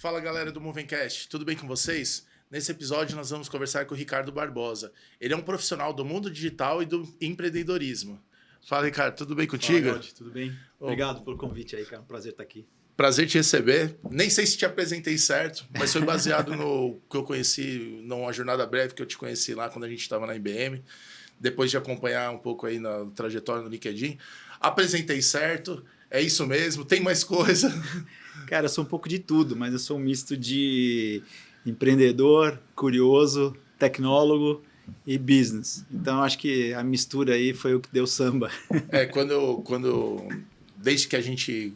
Fala galera do Movencast, tudo bem com vocês? Nesse episódio nós vamos conversar com o Ricardo Barbosa. Ele é um profissional do mundo digital e do empreendedorismo. Fala Ricardo, tudo bem contigo? Fala, Gaudi, tudo bem? Obrigado pelo convite aí, cara. Prazer estar aqui. Prazer te receber. Nem sei se te apresentei certo, mas foi baseado no que eu conheci, numa jornada breve que eu te conheci lá quando a gente estava na IBM. Depois de acompanhar um pouco aí na trajetória no LinkedIn. Apresentei certo, é isso mesmo, tem mais coisa? Cara, eu sou um pouco de tudo, mas eu sou um misto de empreendedor, curioso, tecnólogo e business. Então, acho que a mistura aí foi o que deu samba. Desde que a gente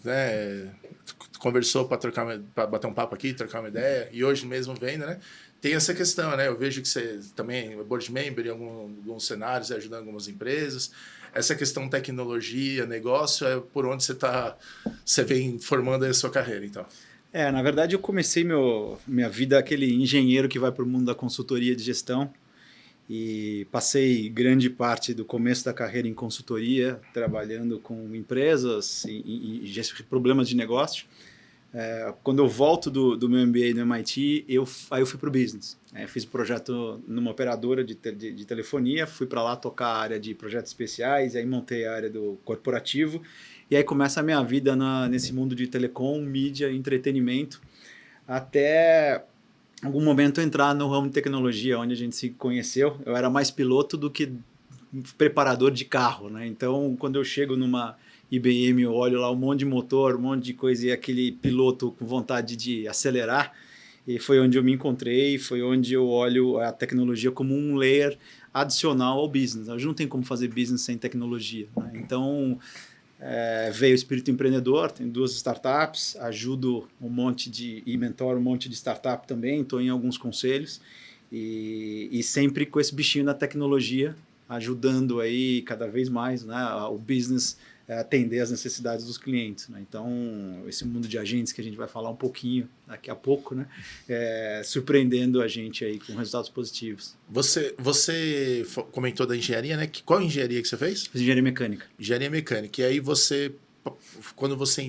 conversou para bater um papo aqui, trocar uma ideia, e hoje mesmo vendo, né? Tem essa questão, né? Eu vejo que você também é board member em alguns cenários, ajudando algumas empresas. Essa questão tecnologia, negócio, é por onde você vem formando a sua carreira, então. Na verdade, eu comecei minha vida aquele engenheiro que vai para o mundo da consultoria de gestão e passei grande parte do começo da carreira em consultoria, trabalhando com empresas e problemas de negócio. Quando eu volto do meu MBA no MIT, aí eu fui para o business. Fiz um projeto numa operadora de telefonia, fui para lá tocar a área de projetos especiais, aí montei a área do corporativo, e aí começa a minha vida nesse mundo de telecom, mídia, entretenimento, até algum momento entrar no ramo de tecnologia, onde a gente se conheceu. Eu era mais piloto do que preparador de carro, né? Então, quando eu chego numa IBM, eu olho lá um monte de motor, um monte de coisa, e aquele piloto com vontade de acelerar, e foi onde eu me encontrei, foi onde eu olho a tecnologia como um layer adicional ao business. A gente não tem como fazer business sem tecnologia, né? Então, veio o espírito empreendedor, tenho 2 startups, ajudo e mentoro um monte de startup também, estou em alguns conselhos, e sempre com esse bichinho na tecnologia, ajudando aí cada vez mais, né, o business atender às necessidades dos clientes, né? Então, esse mundo de agentes que a gente vai falar um pouquinho daqui a pouco, né, surpreendendo a gente aí com resultados positivos. Você comentou da engenharia, né? Qual engenharia que você fez? Fiz engenharia mecânica. Engenharia mecânica. E aí quando você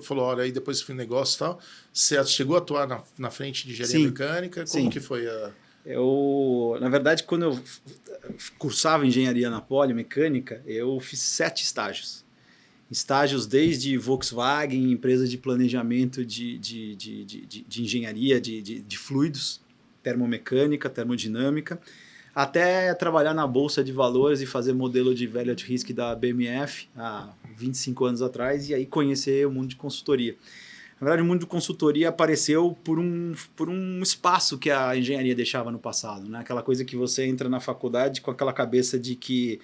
falou, olha, aí depois você fez um negócio e tal, você chegou a atuar na frente de engenharia mecânica? Como que foi a... Na verdade, quando eu cursava engenharia na Poli, mecânica, eu fiz 7 estágios. Estágios desde Volkswagen, empresa de planejamento de engenharia, de fluidos, termomecânica, termodinâmica, até trabalhar na Bolsa de Valores e fazer modelo de value at risk da BMF há 25 anos atrás, e aí conhecer o mundo de consultoria. Na verdade, o mundo de consultoria apareceu por um espaço que a engenharia deixava no passado, né? Aquela coisa que você entra na faculdade com aquela cabeça de que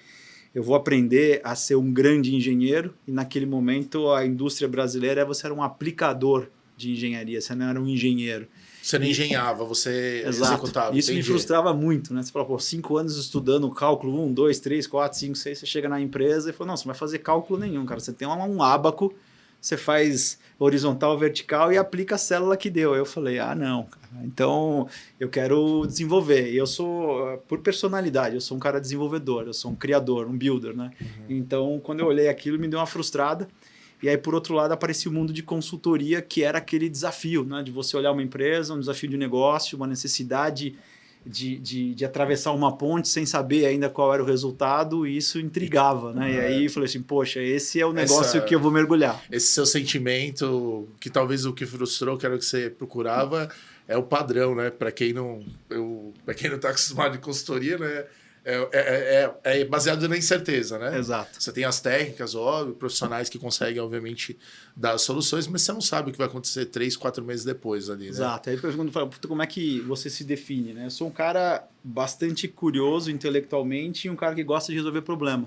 eu vou aprender a ser um grande engenheiro, e naquele momento a indústria brasileira, você era um aplicador de engenharia, você não era um engenheiro. Você não engenhava, você executava. Isso me frustrava muito, né? Você fala, 5 anos estudando cálculo, 1, 2, 3, 4, 5, 6, você chega na empresa e fala, não, você não vai fazer cálculo nenhum, cara. Você tem um ábaco, você faz horizontal, vertical e aplica a célula que deu. Eu falei, não, cara. Então eu quero desenvolver. E eu sou, por personalidade, eu sou um cara desenvolvedor, eu sou um criador, um builder, né? Uhum. Então, quando eu olhei aquilo, me deu uma frustrada. E aí, por outro lado, aparecia o mundo de consultoria, que era aquele desafio, né? De você olhar uma empresa, um desafio de negócio, uma necessidade de atravessar uma ponte sem saber ainda qual era o resultado, e isso intrigava, né? E aí eu falei assim, poxa, esse é o negócio que eu vou mergulhar. Esse seu sentimento, que talvez o que frustrou, que era o que você procurava, é o padrão, né? Para quem não está acostumado de consultoria, né? É baseado na incerteza, né? Exato. Você tem as técnicas, óbvio, profissionais que conseguem, obviamente, dar as soluções, mas você não sabe o que vai acontecer 3, 4 meses depois ali, né? Exato. Aí depois quando fala, como é que você se define, né? Eu sou um cara bastante curioso intelectualmente e um cara que gosta de resolver problema.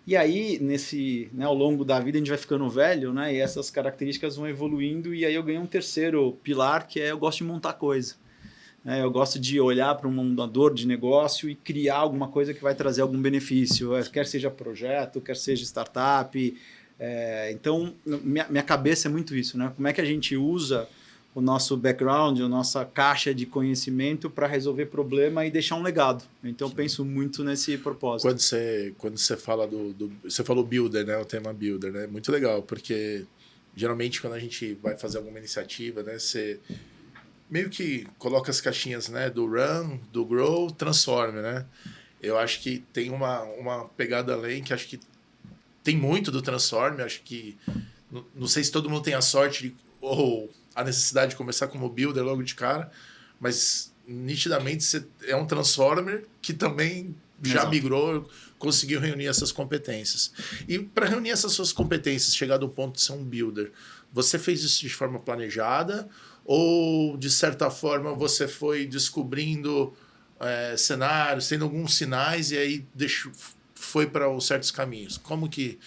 E aí, ao longo da vida, a gente vai ficando velho, né? E essas características vão evoluindo, e aí eu ganhei um terceiro pilar, que é eu gosto de montar coisa. Eu gosto de olhar para um montador de negócio e criar alguma coisa que vai trazer algum benefício, quer seja projeto, quer seja startup. Então, minha cabeça é muito isso, né? Como é que a gente usa o nosso background, a nossa caixa de conhecimento para resolver problema e deixar um legado. Então, eu penso muito nesse propósito. Quando você fala você falou builder, né? O tema builder, né? Muito legal, porque geralmente quando a gente vai fazer alguma iniciativa, né, você meio que coloca as caixinhas, né, do Run, do Grow, Transform, né? Eu acho que tem uma pegada além, que acho que tem muito do Transform, acho que não sei se todo mundo tem a sorte ou a necessidade de começar como builder logo de cara, mas nitidamente você é um Transformer que também já migrou, conseguiu reunir essas competências. E para reunir essas suas competências, chegar do ponto de ser um builder, você fez isso de forma planejada ou, de certa forma, você foi descobrindo cenários, tendo alguns sinais e aí foi para os certos caminhos? Como que,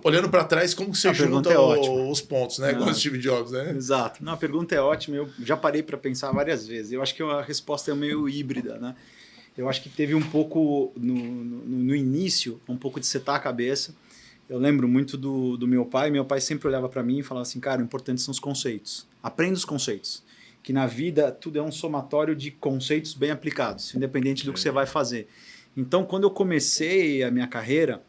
olhando para trás, como que você junta os pontos, né? Igual o Steve Jobs, né? Exato. Não, a pergunta é ótima. Eu já parei para pensar várias vezes. Eu acho que a resposta é meio híbrida, né? Eu acho que teve um pouco, no início, um pouco de setar a cabeça. Eu lembro muito do meu pai. Meu pai sempre olhava para mim e falava assim, cara, o importante são os conceitos. Aprenda os conceitos. Que na vida tudo é um somatório de conceitos bem aplicados, independente do que você vai fazer. Então, quando eu comecei a minha carreira,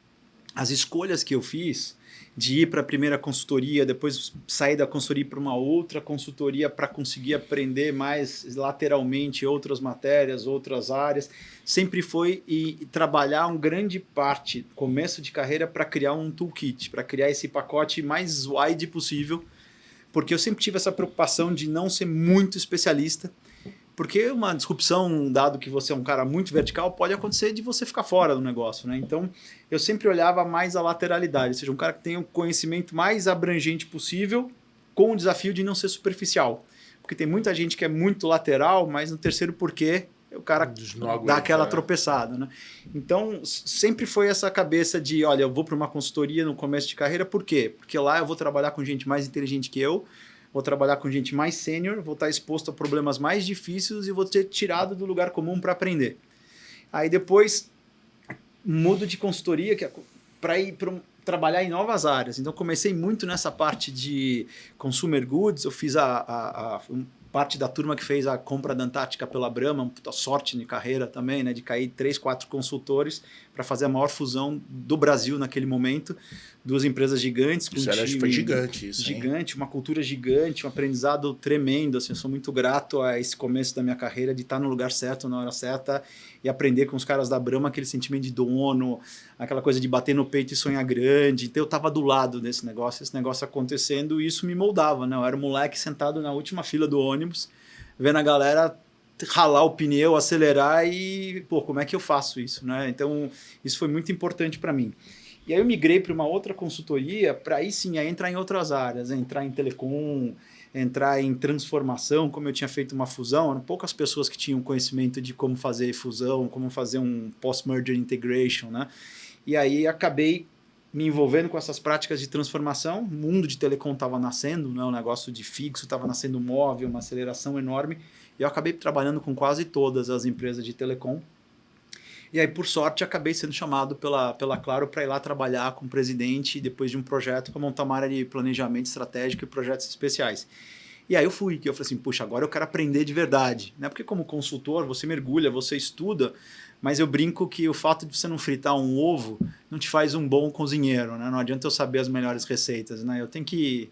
as escolhas que eu fiz de ir para a primeira consultoria, depois sair da consultoria para uma outra consultoria para conseguir aprender mais lateralmente outras matérias, outras áreas, sempre foi trabalhar uma grande parte, começo de carreira, para criar um toolkit, para criar esse pacote mais wide possível, porque eu sempre tive essa preocupação de não ser muito especialista, porque uma disrupção, dado que você é um cara muito vertical, pode acontecer de você ficar fora do negócio, né? Então, eu sempre olhava mais a lateralidade, ou seja, um cara que tenha o conhecimento mais abrangente possível, com o desafio de não ser superficial. Porque tem muita gente que é muito lateral, mas no terceiro porquê, o cara dá aquela tropeçada, né? Então, sempre foi essa cabeça de, olha, eu vou para uma consultoria no começo de carreira, por quê? Porque lá eu vou trabalhar com gente mais inteligente que eu, vou trabalhar com gente mais sênior, vou estar exposto a problemas mais difíceis e vou ser tirado do lugar comum para aprender. Aí depois mudo de consultoria para ir trabalhar em novas áreas. Então comecei muito nessa parte de consumer goods, eu fiz parte da turma que fez a compra da Antártica pela Brahma, uma puta sorte de carreira também, né, de cair 3, 4 consultores para fazer a maior fusão do Brasil naquele momento, duas empresas gigantes. Com foi gigante isso, gigante, uma cultura gigante, um aprendizado tremendo. Assim, eu sou muito grato a esse começo da minha carreira de estar no lugar certo, na hora certa, e aprender com os caras da Brahma aquele sentimento de dono, aquela coisa de bater no peito e sonhar grande. Então eu estava do lado desse negócio, esse negócio acontecendo, e isso me moldava, né? Eu era um moleque sentado na última fila do ônibus, vendo a galera ralar o pneu, acelerar e, pô, como é que eu faço isso, né? Então, isso foi muito importante para mim. E aí eu migrei para uma outra consultoria para aí sim entrar em outras áreas, entrar em telecom, entrar em transformação, como eu tinha feito uma fusão, eram poucas pessoas que tinham conhecimento de como fazer fusão, como fazer um post-merger integration, né? E aí acabei me envolvendo com essas práticas de transformação, o mundo de telecom estava nascendo, né? O negócio de fixo estava nascendo móvel, uma aceleração enorme, e eu acabei trabalhando com quase todas as empresas de telecom. E aí, por sorte, acabei sendo chamado pela Claro para ir lá trabalhar com o presidente depois de um projeto para montar uma área de planejamento estratégico e projetos especiais. E aí eu falei assim, puxa, agora eu quero aprender de verdade, né? Porque como consultor, você mergulha, você estuda, mas eu brinco que o fato de você não fritar um ovo não te faz um bom cozinheiro, né? Não adianta eu saber as melhores receitas, né? Eu tenho que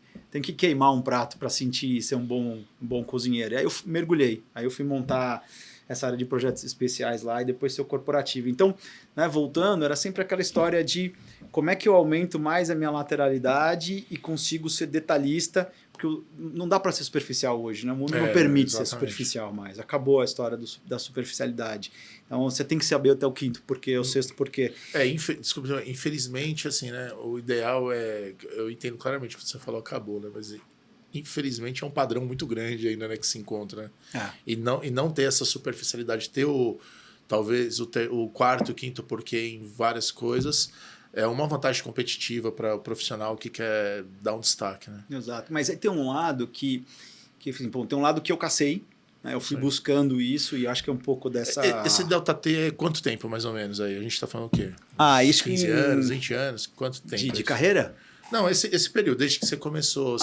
queimar um prato para sentir ser um bom cozinheiro. E aí eu mergulhei, aí eu fui montar essa área de projetos especiais lá e depois ser corporativo. Então, né, voltando, era sempre aquela história de como é que eu aumento mais a minha lateralidade e consigo ser detalhista, porque não dá para ser superficial hohoje, né? O mundo não permite ser superficial mais. Acabou a história da superficialidade. Então, você tem que saber até o quinto porquê, o sexto porquê. Desculpa, infelizmente, assim, né? O ideal é... Eu entendo claramente o que você falou, acabou, né? Mas... infelizmente é um padrão muito grande ainda, né, que se encontra, né? E não ter essa superficialidade, ter talvez o quarto, quinto porquê em várias coisas é uma vantagem competitiva para o profissional que quer dar um destaque, né? Exato, mas aí tem um lado que tem um lado que eu cacei, né? Eu fui buscando isso e acho que é um pouco dessa... Esse Delta T é quanto tempo mais ou menos aí? A gente está falando o quê? Isso 15 anos, 20 anos? Quanto tempo? De carreira? Não, esse período, desde que você começou,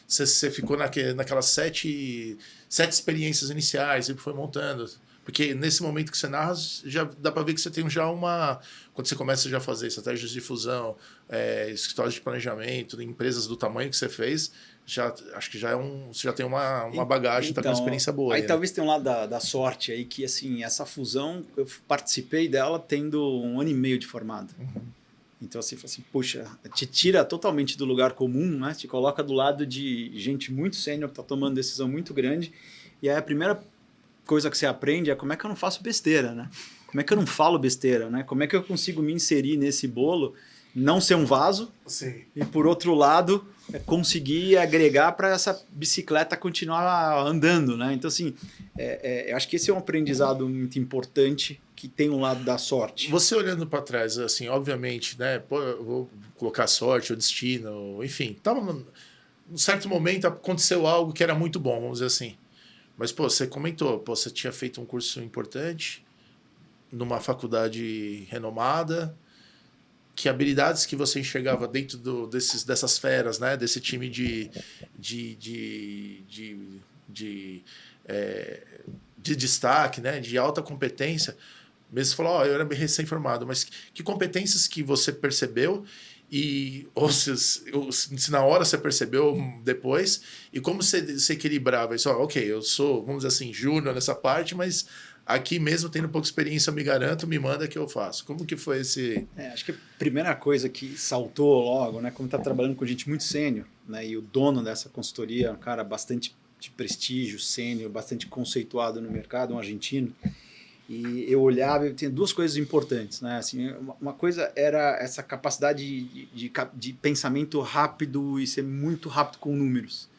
você ficou naquelas sete experiências iniciais, sempre foi montando. Porque nesse momento que você narra, já dá para ver que você tem já uma... Quando você começa já a fazer estratégias de fusão, escritórios de planejamento, empresas do tamanho que você fez, já, acho que já você já tem uma bagagem, tá com uma experiência boa. Aí né? talvez tenha um lado da sorte aí, que assim, essa fusão, eu participei dela tendo 1 ano e meio de formado. Então assim, puxa, te tira totalmente do lugar comum, né? Te coloca do lado de gente muito sênior que está tomando decisão muito grande. E aí a primeira coisa que você aprende é como é que eu não faço besteira, né? Como é que eu não falo besteira, né? Como é que eu consigo me inserir nesse bolo, não ser um vaso, Sim. e por outro lado, conseguir agregar para essa bicicleta continuar andando, né? Então assim, eu acho que esse é um aprendizado muito importante que tem um lado da sorte. Você olhando para trás, assim, obviamente, né? Pô, eu vou colocar sorte, o destino, enfim. Tava num certo momento aconteceu algo que era muito bom, vamos dizer assim. Mas, pô, você comentou, pô, você tinha feito um curso importante numa faculdade renomada, que habilidades que você enxergava dentro dessas feras, né? Desse time de destaque, né? De alta competência. Mesmo você falou, eu era recém-formado, mas que competências que você percebeu ou se na hora você percebeu depois, e como você equilibrava isso? Ok, eu sou, vamos dizer assim, júnior nessa parte, mas aqui mesmo tendo pouca experiência, eu me garanto, me manda que eu faço. Como que foi esse... Acho que a primeira coisa que saltou logo, né, como está trabalhando com gente muito sênior, né, e o dono dessa consultoria é um cara bastante de prestígio, sênior, bastante conceituado no mercado, um argentino. E eu olhava e tinha 2 coisas importantes, né? Assim, uma coisa era essa capacidade de pensamento rápido e ser muito rápido com números.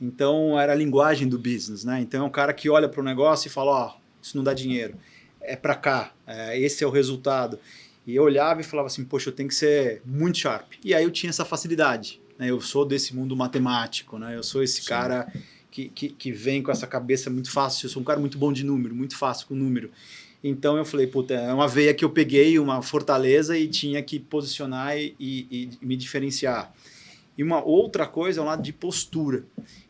Então, era a linguagem do business, né? Então, é um cara que olha para o negócio e fala, ó, isso não dá dinheiro, é para cá, esse é o resultado. E eu olhava e falava assim, poxa, eu tenho que ser muito sharp. E aí eu tinha essa facilidade, né? Eu sou desse mundo matemático, né? Eu sou esse Sim. cara... Que vem com essa cabeça muito fácil, eu sou um cara muito bom de número, muito fácil com número. Então eu falei, puta, é uma veia que eu peguei, uma fortaleza e tinha que posicionar e me diferenciar. E uma outra coisa é o lado de postura,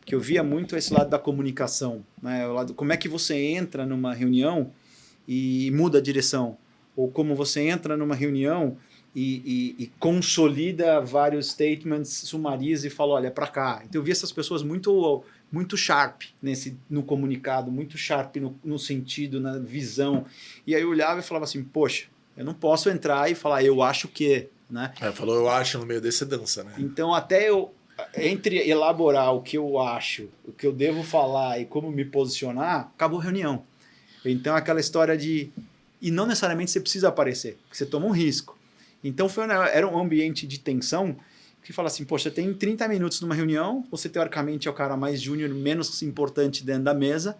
que eu via muito esse lado da comunicação, né? O lado, como é que você entra numa reunião e muda a direção, ou como você entra numa reunião e consolida vários statements, sumariza e fala, olha, é para cá. Então eu vi essas pessoas muito sharp no comunicado, muito sharp no sentido, na visão. E aí eu olhava e falava assim, poxa, eu não posso entrar e falar, eu acho que, né? Falou, eu acho, no meio desse dança, né? Então até entre elaborar o que eu acho, o que eu devo falar e como me posicionar, acabou a reunião. Então aquela história e não necessariamente você precisa aparecer, porque você toma um risco. Então era um ambiente de tensão que fala assim, poxa, tem 30 minutos numa reunião, você teoricamente é o cara mais júnior, menos importante dentro da mesa,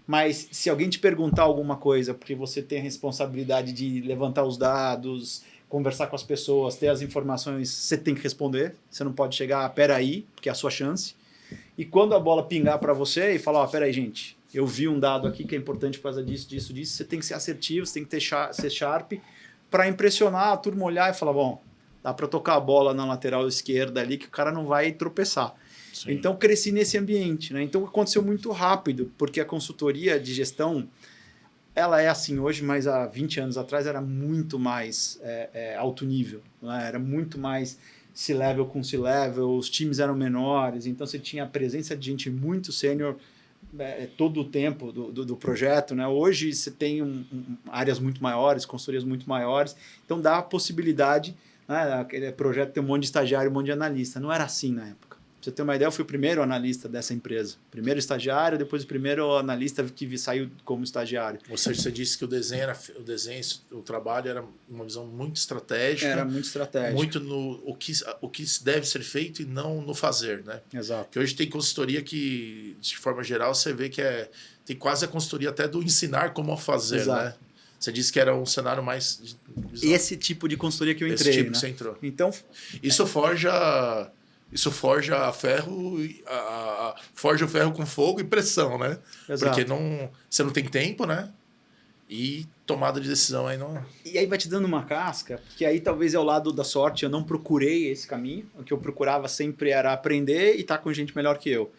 mas se alguém te perguntar alguma coisa, porque você tem a responsabilidade de levantar os dados, conversar com as pessoas, ter as informações, você tem que responder, você não pode chegar, peraí, porque é a sua chance. E quando a bola pingar para você e falar, peraí, gente, eu vi um dado aqui que é importante por causa disso, você tem que ser assertivo, você tem que ser sharp, para impressionar, a turma olhar e falar, bom, dá para tocar a bola na lateral esquerda ali que o cara não vai tropeçar. Sim. Então, cresci nesse ambiente, né? Então, aconteceu muito rápido, porque a consultoria de gestão, ela é assim hoje, mas há 20 anos atrás era muito mais alto nível, né? Era muito mais C-level com C-level, os times eram menores, então você tinha a presença de gente muito sênior todo o tempo do projeto, né? Hoje você tem áreas muito maiores, consultorias muito maiores, então dá a possibilidade, né? Aquele projeto tem um monte de estagiário, um monte de analista. Não era assim na época. Pra você ter uma ideia, eu fui o primeiro analista dessa empresa. Primeiro estagiário, depois o primeiro analista que saiu como estagiário. Ou seja, você disse que o trabalho era uma visão muito estratégica. Era muito estratégico. Muito no o que deve ser feito e não no fazer, né? Exato. Porque hoje tem consultoria que, de forma geral, você vê que tem quase a consultoria até do ensinar como fazer, Exato. né? Você disse que era um cenário mais... Esse tipo de consultoria que eu entrei, esse tipo, né? Que você entrou. Então... Isso forja ferro, forja o ferro com fogo e pressão, né? Exato. Porque você não tem tempo, né? E tomada de decisão aí não... E aí vai te dando uma casca, que aí talvez é o lado da sorte, eu não procurei esse caminho, o que eu procurava sempre era aprender e estar com gente melhor que eu.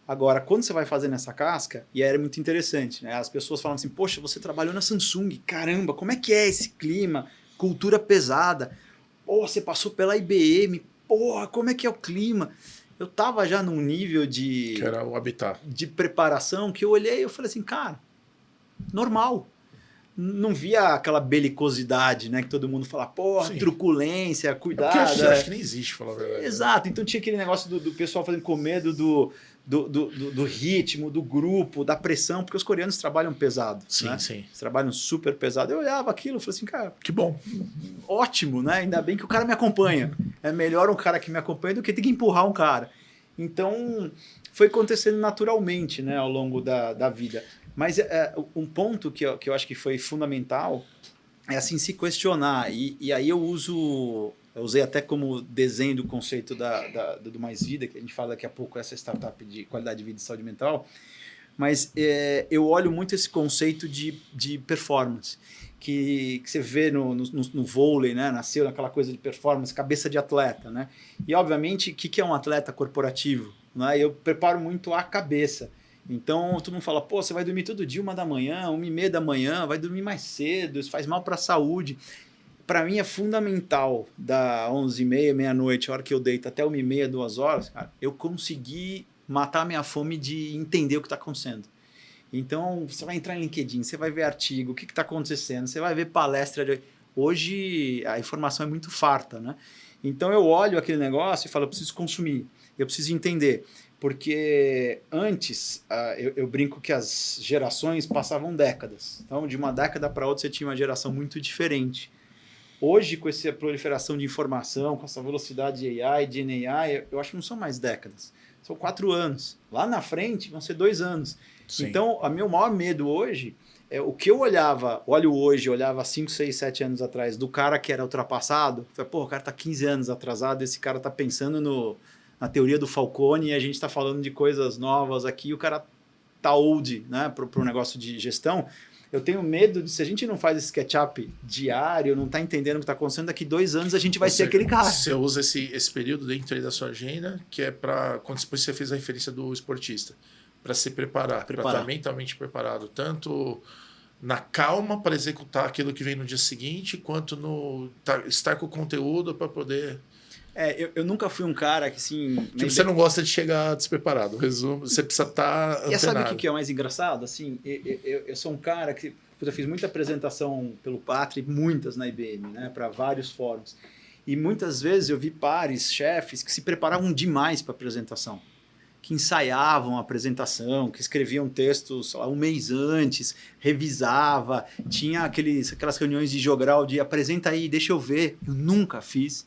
Agora, quando você vai fazendo essa casca, e era muito interessante, né? As pessoas falam assim, poxa, você trabalhou na Samsung, caramba, como é que é esse clima? Cultura pesada. Pô, você passou pela IBM, porra, como é que é o clima? Eu tava já num nível Que era o Habitat. de preparação que eu olhei e eu falei assim, cara, normal. Não via aquela belicosidade, né? Que todo mundo fala, porra, Sim. truculência, cuidado. Porque acho que nem existe, falar a verdade. Exato, então tinha aquele negócio do pessoal fazendo com medo do ritmo, do grupo, da pressão, porque os coreanos trabalham pesado. Sim, né? sim. Eles trabalham super pesado. Eu olhava aquilo e falei assim, cara, Que bom. ótimo, né? Ainda bem que o cara me acompanha. É melhor um cara que me acompanha do que ter que empurrar um cara. Então, foi acontecendo naturalmente, né, ao longo da vida. Mas um ponto que eu acho que foi fundamental é assim se questionar. E aí eu usei até como desenho do conceito do Mais Vida, que a gente fala daqui a pouco, essa startup de qualidade de vida e saúde mental. Mas eu olho muito esse conceito de performance, que você vê no vôlei, né? Nasceu naquela coisa de performance, cabeça de atleta. Né? E, obviamente, o que é um atleta corporativo? Né? Eu preparo muito a cabeça. Então, todo mundo fala, pô, você vai dormir todo dia 1h, 1h30, vai dormir mais cedo, isso faz mal para a saúde. Para mim é fundamental, da 11h30, meia-noite, a hora que eu deito, até 1h30, 2 horas, cara, eu consegui matar a minha fome de entender o que está acontecendo. Então, você vai entrar em LinkedIn, você vai ver artigo, o que está acontecendo, você vai ver palestra. Hoje, a informação é muito farta, né? Então, eu olho aquele negócio e falo, eu preciso consumir, eu preciso entender. Porque antes, eu brinco que as gerações passavam décadas. Então, de uma década para outra, você tinha uma geração muito diferente. Hoje, com essa proliferação de informação, com essa velocidade de AI, de GenAI, eu acho que não são mais décadas. São 4 anos. Lá na frente, vão ser 2 anos. Sim. Então, o meu maior medo hoje é o que eu olho hoje, olhava 5, 6, 7 anos atrás, do cara que era ultrapassado. Falei, pô, o cara está 15 anos atrasado, esse cara está pensando na teoria do Falcone e a gente está falando de coisas novas aqui, o cara tá old, né, para o negócio de gestão. Eu tenho medo de, se a gente não faz esse catch-up diário, não está entendendo o que está acontecendo, daqui 2 anos a gente vai ser aquele cara. Você usa esse período dentro da sua agenda, que é para, quando depois você fez a referência do esportista, para se preparar. Para estar mentalmente preparado, tanto na calma para executar aquilo que vem no dia seguinte, quanto estar com o conteúdo para poder... Eu nunca fui um cara que, assim... Você não gosta de chegar despreparado. Resumo, você precisa estar antenado. E sabe o que é mais engraçado? Assim, eu sou um cara que... Eu fiz muita apresentação pelo Pátria, muitas na IBM, né, para vários fóruns. E muitas vezes eu vi pares, chefes, que se preparavam demais para a apresentação. Que ensaiavam a apresentação, que escreviam textos 1 mês antes, revisava, tinha aquelas reuniões de jogral de apresenta aí, deixa eu ver. Eu nunca fiz.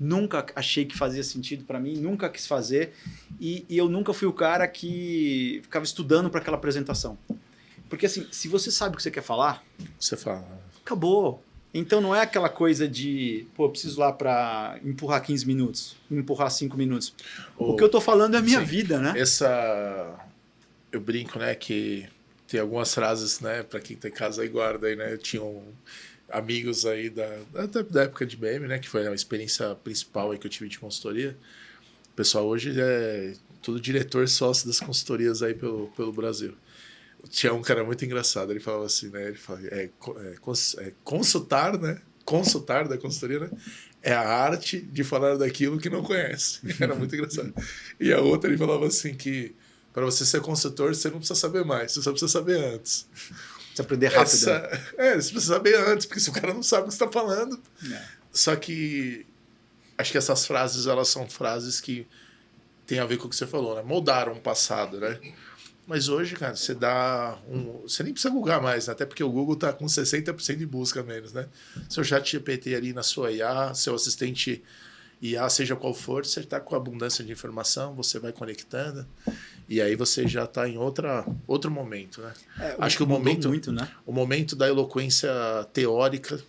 Nunca achei que fazia sentido para mim, nunca quis fazer e eu nunca fui o cara que ficava estudando para aquela apresentação. Porque assim, se você sabe o que você quer falar, você fala. Acabou. Então não é aquela coisa de, pô, eu preciso lá para empurrar 15 minutos, empurrar 5 minutos. O que eu tô falando é a minha vida, né? Eu brinco, né, que tem algumas frases, né, para quem tem casa aí guarda aí, né, tinham amigos aí da época de IBM, né, que foi a experiência principal aí que eu tive de consultoria. O pessoal hoje é tudo diretor sócio das consultorias aí pelo Brasil. Tinha um cara muito engraçado, ele falava assim, né, ele falava, consultar, né, consultar da consultoria, né, é a arte de falar daquilo que não conhece. Era muito engraçado. E a outra, ele falava assim que para você ser consultor, você não precisa saber mais, você só precisa saber antes. Precisa aprender rápido. Você precisa saber antes, porque se o cara não sabe o que você está falando. Só que acho que essas frases, elas são frases que tem a ver com o que você falou, né? Moldaram o passado, né? Mas hoje, cara, você nem precisa googar mais, né? Até porque o Google está com 60% de busca menos, né? Seu chat GPT ali na sua IA, seu assistente IA, seja qual for, você está com abundância de informação, você vai conectando. E aí você já está em outro momento, né? Acho que o momento da eloquência teórica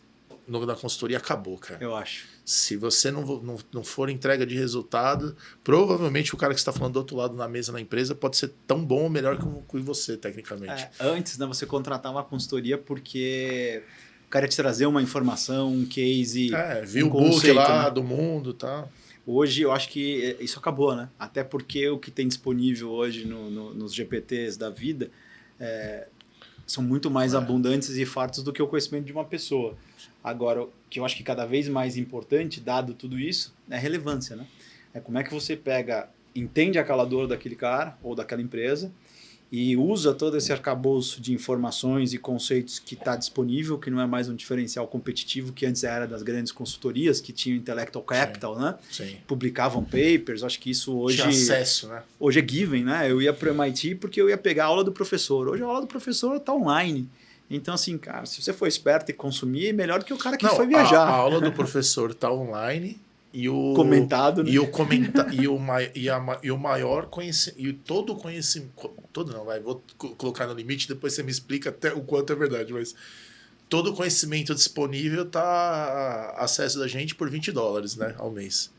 na consultoria acabou, cara. Eu acho. Se você não for entrega de resultado, provavelmente o cara que está falando do outro lado na mesa na empresa pode ser tão bom ou melhor que você, tecnicamente. Antes, né, você contratava uma consultoria porque o cara ia te trazer uma informação, um case, viu um book lá, né, do mundo e tal. Hoje eu acho que isso acabou, né? Até porque o que tem disponível hoje nos GPTs da vida são muito mais abundantes e fartos do que o conhecimento de uma pessoa. Agora, o que eu acho que cada vez mais importante, dado tudo isso, é a relevância, né? É como é que você entende aquela dor daquele cara ou daquela empresa e usa todo esse arcabouço de informações e conceitos que está disponível, que não é mais um diferencial competitivo que antes era das grandes consultorias, que tinham intellectual capital, Sim. né? Sim. Publicavam papers, acho que isso hoje... Tinha acesso, né? Hoje é given, né? Eu ia para o MIT porque eu ia pegar a aula do professor. Hoje a aula do professor está online. Então, assim, cara, se você for esperto e consumir, é melhor do que o cara que foi viajar. A aula do professor está online e o comentado, né? E o maior conhecimento, e todo o conhecimento, todo não, vou colocar no limite, depois você me explica até o quanto é verdade, mas todo o conhecimento disponível está acesso da gente por $20, né, ao mês.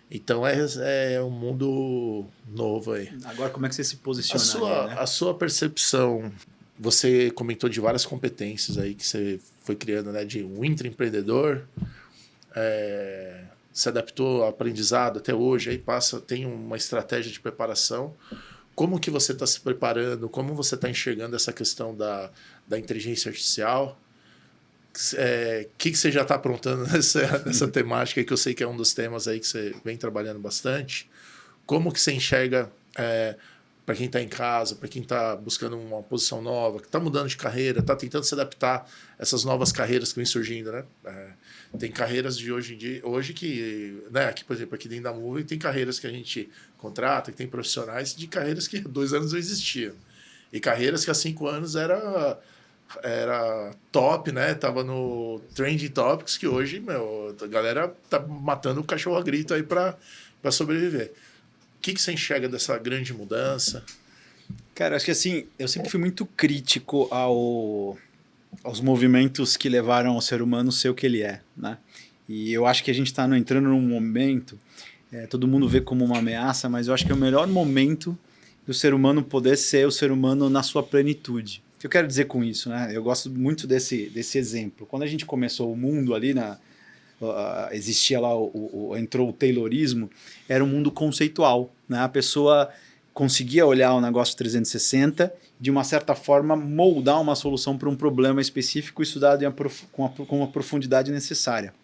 Então é um mundo novo aí. Agora, como é que você se posiciona? A sua percepção, você comentou de várias competências aí que você foi criando, né, de um intraempreendedor, se adaptou ao aprendizado até hoje, aí tem uma estratégia de preparação. Como que você está se preparando? Como você está enxergando essa questão da inteligência artificial? Que você já está aprontando nessa temática aí, que eu sei que é um dos temas aí que você vem trabalhando bastante? Como que você enxerga para quem está em casa, para quem está buscando uma posição nova, que está mudando de carreira, está tentando se adaptar a essas novas carreiras que vêm surgindo, né? Tem carreiras de hoje em dia, hoje que, né, aqui, por exemplo, aqui dentro da Moving, tem carreiras que a gente contrata, que tem profissionais de carreiras que há 2 anos não existiam. E carreiras que há 5 anos era top, né? Tava no Trending Topics, que hoje, a galera tá matando o cachorro a grito aí para sobreviver. O que você enxerga dessa grande mudança? Cara, acho que assim, eu sempre fui muito crítico aos movimentos que levaram o ser humano a ser o que ele é, né? E eu acho que a gente está entrando num momento, todo mundo vê como uma ameaça, mas eu acho que é o melhor momento do ser humano poder ser o ser humano na sua plenitude. O que eu quero dizer com isso, né? Eu gosto muito desse exemplo. Quando a gente começou o mundo ali, existia lá, entrou o Taylorismo, era um mundo conceitual, né? A pessoa conseguia olhar o negócio 360, de uma certa forma moldar uma solução para um problema específico, estudado com a profundidade necessária.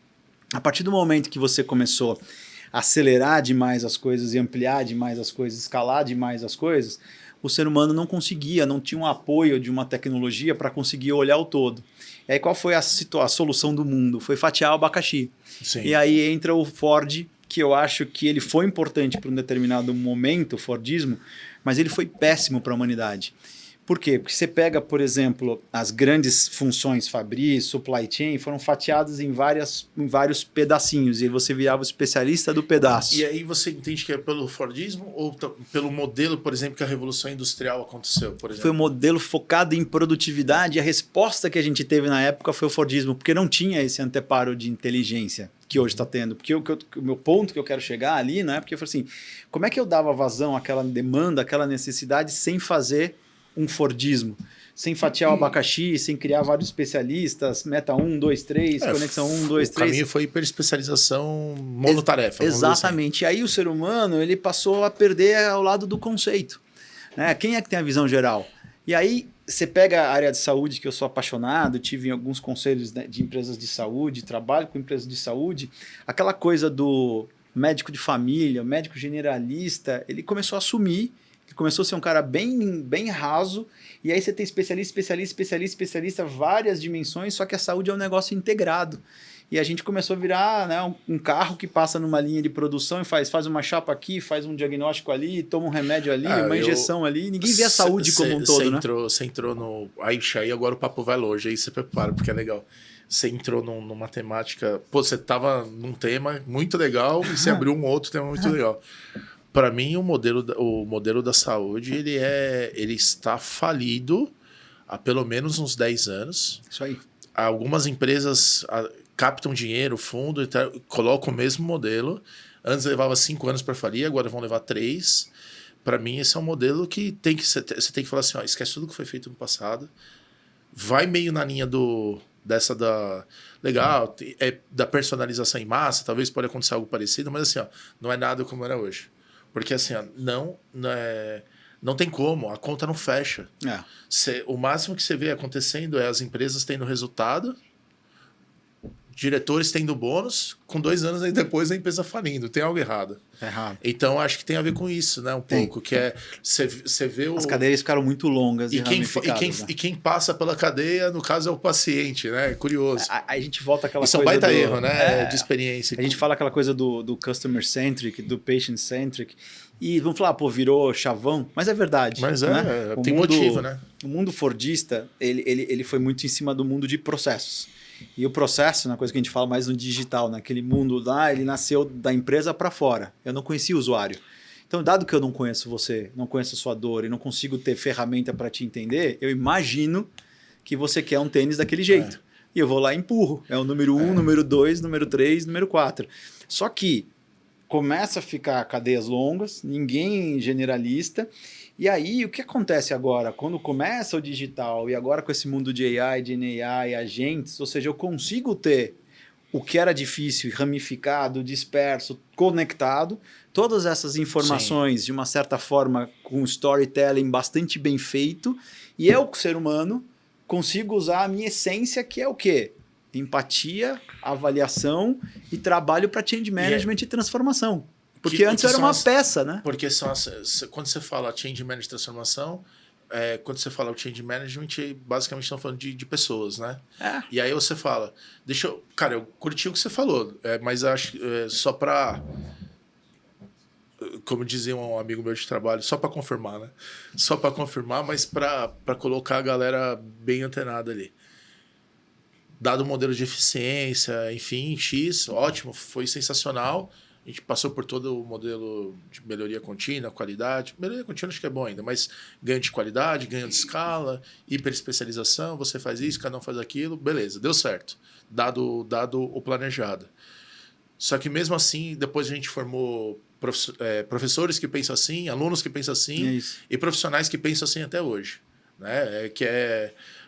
A partir do momento que você começou a acelerar demais as coisas e ampliar demais as coisas, escalar demais as coisas, o ser humano não tinha um apoio de uma tecnologia para conseguir olhar o todo. E aí qual foi a solução do mundo? Foi fatiar o abacaxi. Sim. E aí entra o Ford, que eu acho que ele foi importante para um determinado momento, o Fordismo, mas ele foi péssimo para a humanidade. Por quê? Porque você pega, por exemplo, as grandes funções Fabris, supply chain, foram fatiadas em vários pedacinhos, e você virava o especialista do pedaço. E aí você entende que é pelo Fordismo ou pelo modelo, por exemplo, que a Revolução Industrial aconteceu, por exemplo? Foi um modelo focado em produtividade, e a resposta que a gente teve na época foi o Fordismo, porque não tinha esse anteparo de inteligência que hoje está tendo. Porque o meu ponto que eu quero chegar ali, né, porque eu falei assim, como é que eu dava vazão àquela demanda, àquela necessidade, sem fazer um Fordismo, sem fatiar o abacaxi, sem criar vários especialistas, meta 1, 2, 3, conexão 1, 2, 3. O caminho foi hiperespecialização monotarefa. Exatamente. Assim. E aí o ser humano ele passou a perder ao lado do conceito. Né? Quem é que tem a visão geral? E aí você pega a área de saúde, que eu sou apaixonado, tive em alguns conselhos, né, de empresas de saúde, trabalho com empresas de saúde, aquela coisa do médico de família, médico generalista, ele começou a sumir. Ele começou a ser um cara bem raso, e aí você tem especialista, várias dimensões, só que a saúde é um negócio integrado. E a gente começou a virar, né, um carro que passa numa linha de produção e faz uma chapa aqui, faz um diagnóstico ali, toma um remédio ali, uma injeção ali, ninguém vê a saúde como um todo, né? Você entrou no... Aí agora o papo vai longe, aí você prepara, porque é legal. Você entrou numa temática... Pô, você tava num tema muito legal e você abriu um outro tema muito legal. Para mim, o modelo da saúde ele está falido há pelo menos uns 10 anos. Isso aí. Algumas empresas captam dinheiro, fundo, e colocam o mesmo modelo. Antes levava 5 anos para falir, agora vão levar 3. Para mim, esse é um modelo que você tem que falar assim, ó, esquece tudo que foi feito no passado. Vai meio na linha do Legal, da personalização em massa, talvez pode acontecer algo parecido, mas assim, ó, não é nada como era hoje. Porque assim, ó, não tem como, a conta não fecha. O máximo que você vê acontecendo é as empresas tendo resultado, diretores tendo bônus, com 2 anos aí depois a empresa falindo. Tem algo errado. Então, acho que tem a ver com isso, né? Um pouco, que é... Você vê As cadeias ficaram muito longas e ramificadas. E quem passa pela cadeia, no caso, é o paciente, né? É curioso. A gente volta àquela coisa... Isso é um baita erro, né? De experiência. A gente fala aquela coisa do customer-centric, do patient-centric, e vamos falar, virou chavão, mas é verdade. Mas né? Tem motivo, né? O mundo fordista, ele foi muito em cima do mundo de processos. E o processo, uma coisa que a gente fala mais no digital, naquele mundo lá, ele nasceu da empresa para fora. Eu não conhecia o usuário. Então, dado que eu não conheço você, não conheço a sua dor e não consigo ter ferramenta para te entender, eu imagino que você quer um tênis daquele jeito. E eu vou lá e empurro. É o número 1, número 2, número 3, número 4. Só que começa a ficar cadeias longas, ninguém generalista. E aí, o que acontece agora? Quando começa o digital e agora com esse mundo de AI, de AI, agentes, ou seja, eu consigo ter o que era difícil, ramificado, disperso, conectado, todas essas informações de uma certa forma com storytelling bastante bem feito, e eu, ser humano, consigo usar a minha essência, que é o quê? Empatia, avaliação e trabalho para change management e transformação. Porque antes era uma peça, né? Porque quando você fala change management e transformação, quando você fala o change management, basicamente estão falando de pessoas, né? E aí você fala, cara, eu curti o que você falou, mas acho só para, como dizia um amigo meu de trabalho, só para confirmar, né? Só para confirmar, mas para colocar a galera bem antenada ali. Dado o modelo de eficiência, enfim, X, ótimo, foi sensacional. A gente passou por todo o modelo de melhoria contínua, qualidade. Melhoria contínua acho que é bom ainda, mas ganho de qualidade, ganho de escala, hiperespecialização, você faz isso, cada um faz aquilo, beleza, deu certo, dado o planejado. Só que mesmo assim, depois a gente formou professores que pensam assim, alunos que pensam assim, e profissionais que pensam assim até hoje. Né?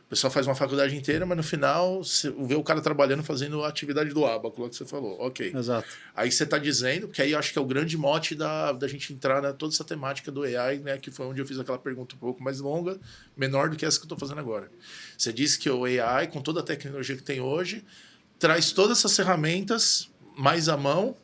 O pessoal faz uma faculdade inteira, mas no final você vê o cara trabalhando, fazendo a atividade do ábaco, lá que você falou. Ok. Exato. Aí você está dizendo, porque aí eu acho que é o grande mote da gente entrar na toda essa temática do AI, né, que foi onde eu fiz aquela pergunta um pouco mais longa, menor do que essa que eu estou fazendo agora. Você disse que o AI, com toda a tecnologia que tem hoje, traz todas essas ferramentas mais à mão,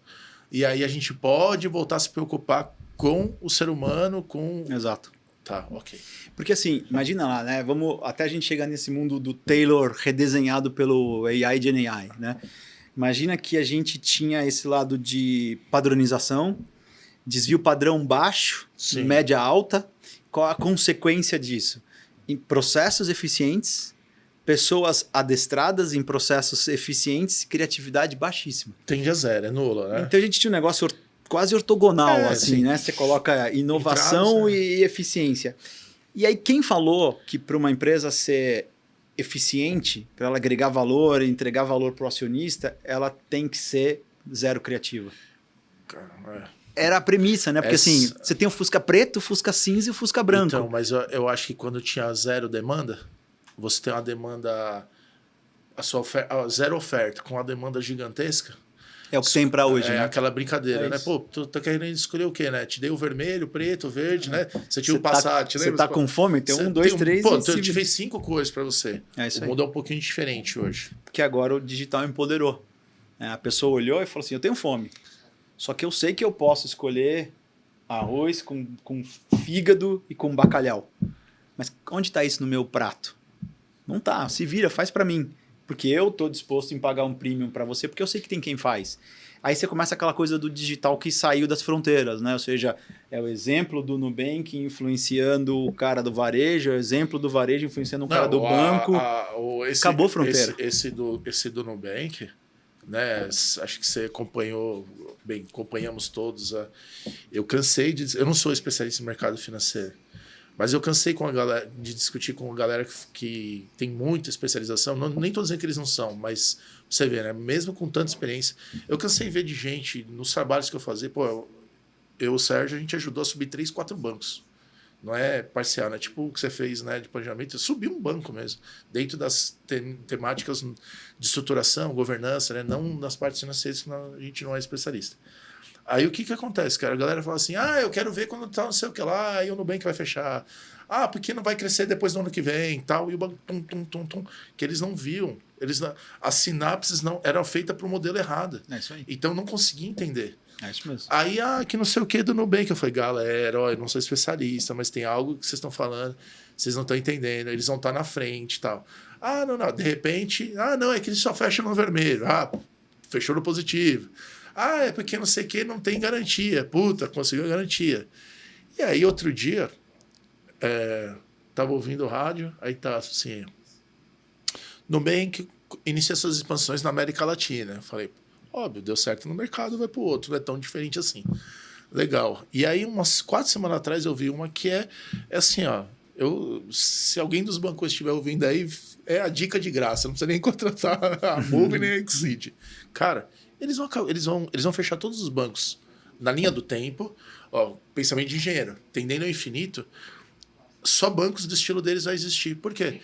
e aí a gente pode voltar a se preocupar com o ser humano, com... Exato. Tá, ok. Porque assim, imagina lá, né? Vamos até a gente chegar nesse mundo do Taylor redesenhado pelo AI Gen AI, né? Imagina que a gente tinha esse lado de padronização, desvio padrão baixo, média alta. Qual a consequência disso? Em processos eficientes, pessoas adestradas em processos eficientes, criatividade baixíssima. Tende a zero, é nula, né? Então a gente tinha um negócio quase ortogonal, assim, né? Você coloca inovação e eficiência. E aí, quem falou que para uma empresa ser eficiente, para ela agregar valor, entregar valor para o acionista, ela tem que ser zero criativa? Era a premissa, né? Porque assim, você tem o Fusca preto, o Fusca cinza e o Fusca branco. Então, mas eu acho que quando tinha zero demanda, você tem uma demanda, zero oferta, com uma demanda gigantesca. É o que tem para hoje, né? Aquela brincadeira, né? Pô, tu tá querendo escolher o quê, né? Te dei o vermelho, o preto, o verde, né? Você tinha o Passat, Você tá com fome? Tem 1, 2, 3... Pô, eu te fiz 5 cores para você. O mundo é um pouquinho diferente hoje. Porque agora o digital empoderou. A pessoa olhou e falou assim, eu tenho fome. Só que eu sei que eu posso escolher arroz com fígado e com bacalhau. Mas onde está isso no meu prato? Não tá. Se vira, faz para mim. Porque eu estou disposto em pagar um premium para você, porque eu sei que tem quem faz. Aí você começa aquela coisa do digital que saiu das fronteiras, né? Ou seja, é o exemplo do Nubank influenciando o cara do varejo, é o exemplo do varejo influenciando o cara do banco. Acabou a fronteira. Esse do Nubank, né? Acho que você acompanhou, bem, acompanhamos todos. Eu cansei de dizer, eu não sou especialista em mercado financeiro, mas eu cansei de discutir com a galera que tem muita especialização. Nem estou dizendo que eles não são, mas você vê, né? Mesmo com tanta experiência, eu cansei de ver de gente nos trabalhos que eu fazia. Pô, eu e o Sérgio, a gente ajudou a subir 3, 4 bancos Não é parcial, né? Tipo o que você fez, né, de planejamento, subir um banco mesmo, dentro das temáticas de estruturação, governança, né? Não nas partes financeiras, que a gente não é especialista. Aí o que acontece, cara? A galera fala assim, eu quero ver quando tá não sei o que lá, aí o Nubank vai fechar. Porque não vai crescer depois do ano que vem, tal, e o banco que eles não viam. As sinapses não eram feitas para o modelo errado. É isso aí. Então não conseguia entender. É isso mesmo. Aí, que não sei o que do Nubank. Eu falei, galera, eu não sou especialista, mas tem algo que vocês estão falando, vocês não estão entendendo, eles vão estar na frente e tal. Não, de repente, não, é que eles só fecham no vermelho. Fechou no positivo. É porque não sei o que, não tem garantia. Puta, conseguiu a garantia. E aí, outro dia, tava ouvindo o rádio, aí tá assim, Nubank inicia suas expansões na América Latina. Eu falei, óbvio, deu certo no mercado, vai pro outro, não é tão diferente assim. Legal. E aí, umas 4 semanas atrás, eu vi uma que é assim, se alguém dos bancos estiver ouvindo aí, é a dica de graça, não precisa nem contratar a Move nem a Exceed. Cara, eles vão fechar todos os bancos na linha do tempo, pensamento de engenheiro, tendendo ao infinito, só bancos do estilo deles vai existir. Por quê?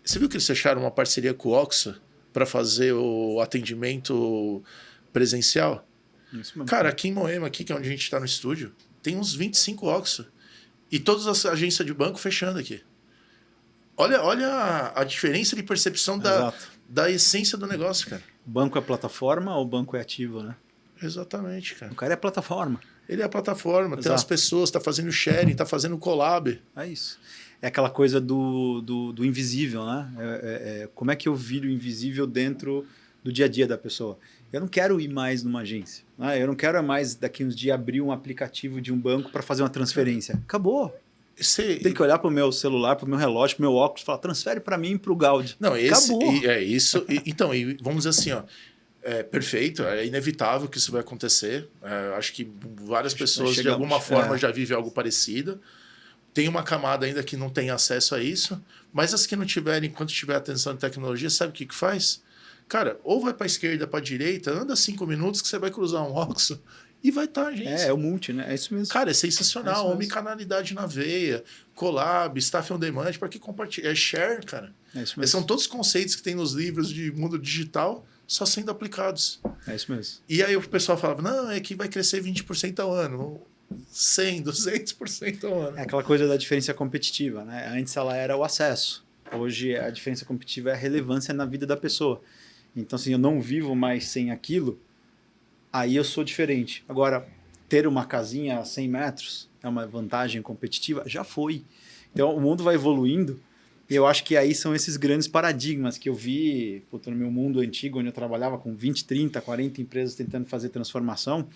Você viu que eles fecharam uma parceria com o Oxa para fazer o atendimento presencial? Isso mesmo. Cara, aqui em Moema, aqui, que é onde a gente está no estúdio, tem uns 25 Oxa. E todas as agências de banco fechando aqui. Olha a diferença de percepção da essência do negócio, cara. O banco é plataforma ou o banco é ativo, né? Exatamente, cara. O cara é plataforma. Ele é a plataforma, tem as pessoas, está fazendo sharing, está fazendo collab. É isso. É aquela coisa do invisível, né? Como é que eu viro invisível dentro do dia a dia da pessoa? Eu não quero ir mais numa agência. Né? Eu não quero mais daqui uns dias abrir um aplicativo de um banco para fazer uma transferência. Acabou. Tem que olhar para o meu celular, para o meu relógio, para o meu óculos e falar, transfere para mim para o Gaudi. Não, acabou. É isso. Então, vamos dizer assim, perfeito, é inevitável que isso vai acontecer. Acho que várias pessoas, de alguma forma, já vivem algo parecido. Tem uma camada ainda que não tem acesso a isso, mas as que não tiverem, enquanto tiver atenção em tecnologia, sabe o que faz? Cara, ou vai para a esquerda, para a direita, anda 5 minutos que você vai cruzar um Oxa e vai estar, gente. É o multi, né? É isso mesmo. Cara, é sensacional. Omnicanalidade na veia, collab, staff on demand, para que compartilhar? É share, cara. É isso mesmo. São todos os conceitos que tem nos livros de mundo digital só sendo aplicados. É isso mesmo. E aí o pessoal falava, não, é que vai crescer 20% ao ano. 100, 200% ao ano. É aquela coisa da diferença competitiva, né? Antes ela era o acesso. Hoje a diferença competitiva é a relevância na vida da pessoa. Então, assim, eu não vivo mais sem aquilo, aí eu sou diferente. Agora, ter uma casinha a 100 metros é uma vantagem competitiva? Já foi. Então, o mundo vai evoluindo e eu acho que aí são esses grandes paradigmas que eu vi no meu mundo antigo, onde eu trabalhava com 20, 30, 40 empresas tentando fazer transformação.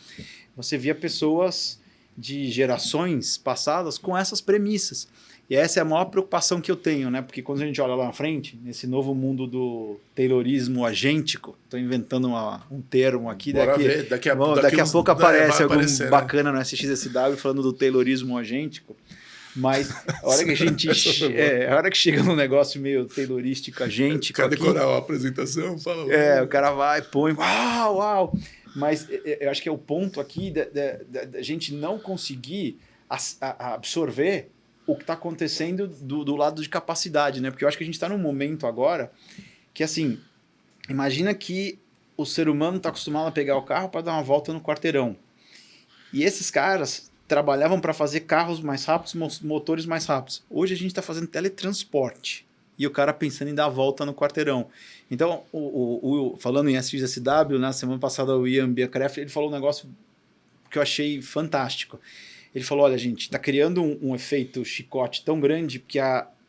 Você via pessoas de gerações passadas com essas premissas. E essa é a maior preocupação que eu tenho, né? Porque quando a gente olha lá na frente, nesse novo mundo do taylorismo agêntico, estou inventando um termo aqui, daqui a pouco aparece algum bacana no SXSW falando do taylorismo agêntico, mas a hora que a gente a hora que chega num negócio meio taylorístico agêntico... Quer decorar a apresentação? Fala, o cara vai, põe, uau! Mas eu acho que é o ponto aqui da gente não conseguir absorver o que está acontecendo do lado de capacidade, né? Porque eu acho que a gente está num momento agora que, assim, imagina que o ser humano está acostumado a pegar o carro para dar uma volta no quarteirão. E esses caras trabalhavam para fazer carros mais rápidos, motores mais rápidos. Hoje a gente está fazendo teletransporte. E o cara pensando em dar a volta no quarteirão. Então, falando em SXSW, na semana passada o Ian Beacraft, ele falou um negócio que eu achei fantástico. Ele falou, olha, gente, está criando um efeito chicote tão grande, porque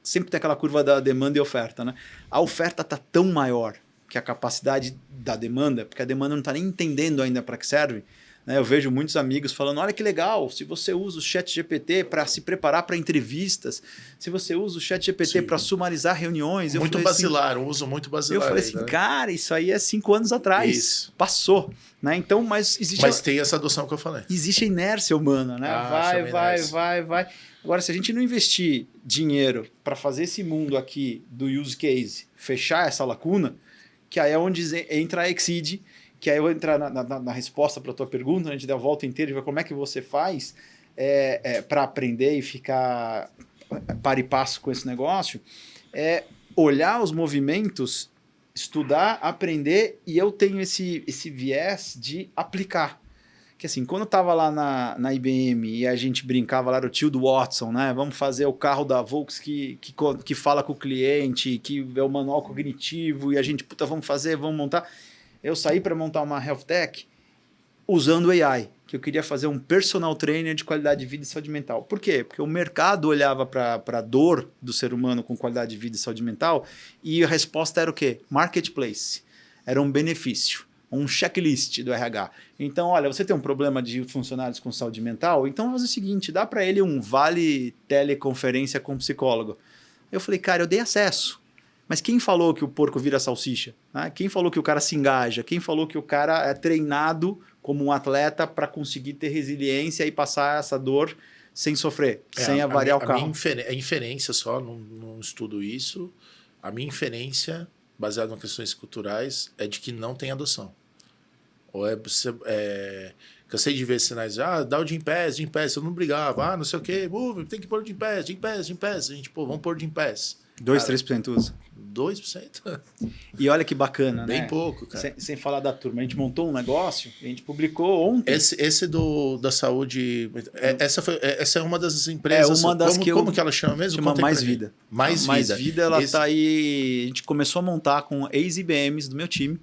sempre tem aquela curva da demanda e oferta, né? A oferta está tão maior que a capacidade da demanda, porque a demanda não está nem entendendo ainda para que serve. Né? Eu vejo muitos amigos falando, olha que legal, se você usa o ChatGPT para se preparar para entrevistas, se você usa o ChatGPT para sumarizar reuniões... Muito basilar, um uso muito basilar. Eu falei assim, cara, isso aí é 5 anos atrás, passou. Né? Então, mas tem essa adoção que eu falei. Existe a inércia humana, né? Vai. Agora, se a gente não investir dinheiro para fazer esse mundo aqui do use case, fechar essa lacuna, que aí é onde entra a Exceed, que aí eu vou entrar na resposta para a tua pergunta, a gente dá a volta inteira e ver como é que você faz. para aprender e ficar par e passo com esse negócio, é olhar os movimentos, estudar, aprender, e eu tenho esse viés de aplicar. Que assim, quando eu estava lá na IBM e a gente brincava lá, era o tio do Watson, né? Vamos fazer o carro da Volks que fala com o cliente, que é o manual cognitivo, e a gente, vamos fazer, vamos montar. Eu saí para montar uma health tech usando AI, que eu queria fazer um personal trainer de qualidade de vida e saúde mental. Por quê? Porque o mercado olhava para a dor do ser humano com qualidade de vida e saúde mental e a resposta era o quê? Marketplace. Era um benefício, um checklist do RH. Então, olha, você tem um problema de funcionários com saúde mental? Então, faz o seguinte, dá para ele um vale teleconferência com psicólogo. Eu falei, cara, eu dei acesso. Mas quem falou que o porco vira salsicha? Né? Quem falou que o cara se engaja? Quem falou que o cara é treinado como um atleta para conseguir ter resiliência e passar essa dor sem sofrer, sem avariar o carro? A inferência só, não estudo isso, a minha inferência, baseada em questões culturais, é de que não tem adoção. Ou cansei de ver sinais, dá o Jim Pass, eu não brigava, não sei o quê, tem que pôr o Jim Pass, a gente, vamos pôr o Jim Pass. 2-3% usa. 2%? E olha que bacana, Bem né? pouco, cara. Sem falar da turma. A gente montou um negócio, a gente publicou ontem. Esse da saúde... Essa é uma das empresas... É uma das como que ela chama mesmo? Chama Mais Vida. Mais Vida. Ela tá aí... A gente começou a montar com ex-IBMs do meu time.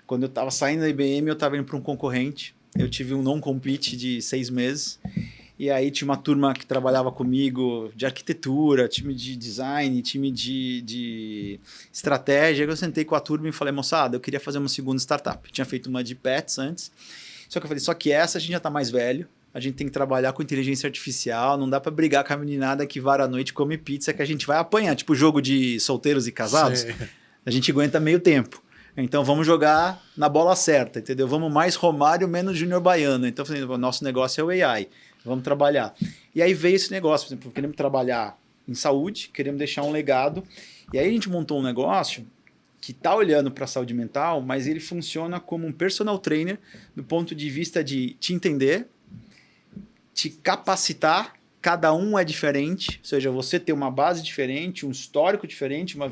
Quando eu estava saindo da IBM, eu estava indo para um concorrente. Eu tive um non-compete de 6 meses. E aí tinha uma turma que trabalhava comigo de arquitetura, time de design, time de estratégia. Eu sentei com a turma e falei, moçada, eu queria fazer uma segunda startup. Eu tinha feito uma de pets antes. Só que eu falei, só que essa a gente já está mais velho. A gente tem que trabalhar com inteligência artificial. Não dá para brigar com a meninada que vara à noite e come pizza, que a gente vai apanhar. Tipo jogo de solteiros e casados. Sim. A gente aguenta meio tempo. Então vamos jogar na bola certa, entendeu? Vamos mais Romário, menos Júnior Baiano. Então eu falei, nosso negócio é o AI. Vamos trabalhar. E aí veio esse negócio, por exemplo, queremos trabalhar em saúde, queremos deixar um legado. E aí a gente montou um negócio que está olhando para a saúde mental, mas ele funciona como um personal trainer do ponto de vista de te entender, te capacitar. Cada um é diferente, ou seja, você tem uma base diferente, um histórico diferente, uma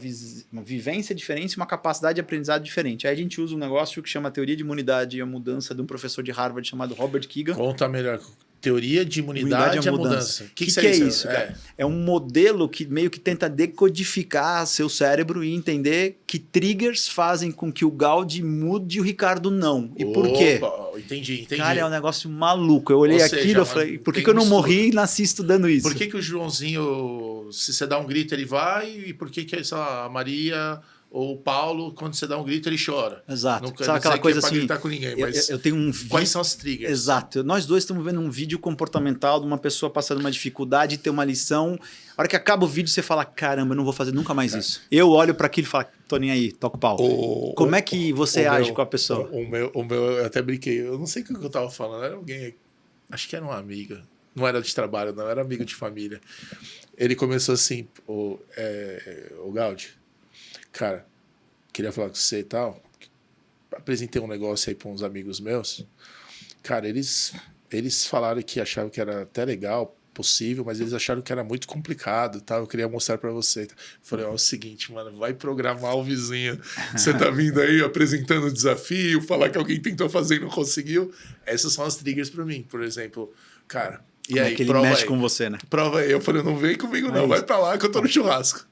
vivência diferente, uma capacidade de aprendizado diferente. Aí a gente usa um negócio que chama a teoria de imunidade e a mudança de um professor de Harvard chamado Robert Keegan. Conta melhor. Teoria de imunidade e a mudança. O que é isso, cara? É um modelo que meio que tenta decodificar seu cérebro e entender que triggers fazem com que o Gaudi mude e o Ricardo não. E por quê? Entendi. Cara, é um negócio maluco. Eu olhei aquilo e falei, por que eu não morri e nasci estudando isso? Por que o Joãozinho, se você dá um grito, ele vai? E por que a Maria... ou o Paulo, quando você dá um grito, ele chora. Exato. Não sabe aquela coisa assim? Gritar com ninguém, mas eu tenho um quais são as triggers? Exato. Nós dois estamos vendo um vídeo comportamental de uma pessoa passando uma dificuldade, ter uma lição. A hora que acaba o vídeo, você fala, caramba, eu não vou fazer nunca mais isso. Eu olho para aquilo e falo, tô nem aí, toco o pau. Como é que você age com a pessoa? O meu, eu até brinquei, eu não sei o que eu tava falando, era alguém, acho que era uma amiga, não era de trabalho, não, era amigo de família. Ele começou assim, o Gaudi, cara, queria falar com você e tal. Apresentei um negócio aí para uns amigos meus. Cara, eles falaram que achavam que era até legal, possível, mas eles acharam que era muito complicado, tá? Eu queria mostrar para você. Falei, é o seguinte, mano, vai programar o vizinho. Você tá vindo aí apresentando o desafio, falar que alguém tentou fazer e não conseguiu. Essas são as triggers para mim, por exemplo. Cara, e como aí, é que ele mexe com você, né? Prova aí. Eu falei, não vem comigo não, vai para lá que eu tô no churrasco.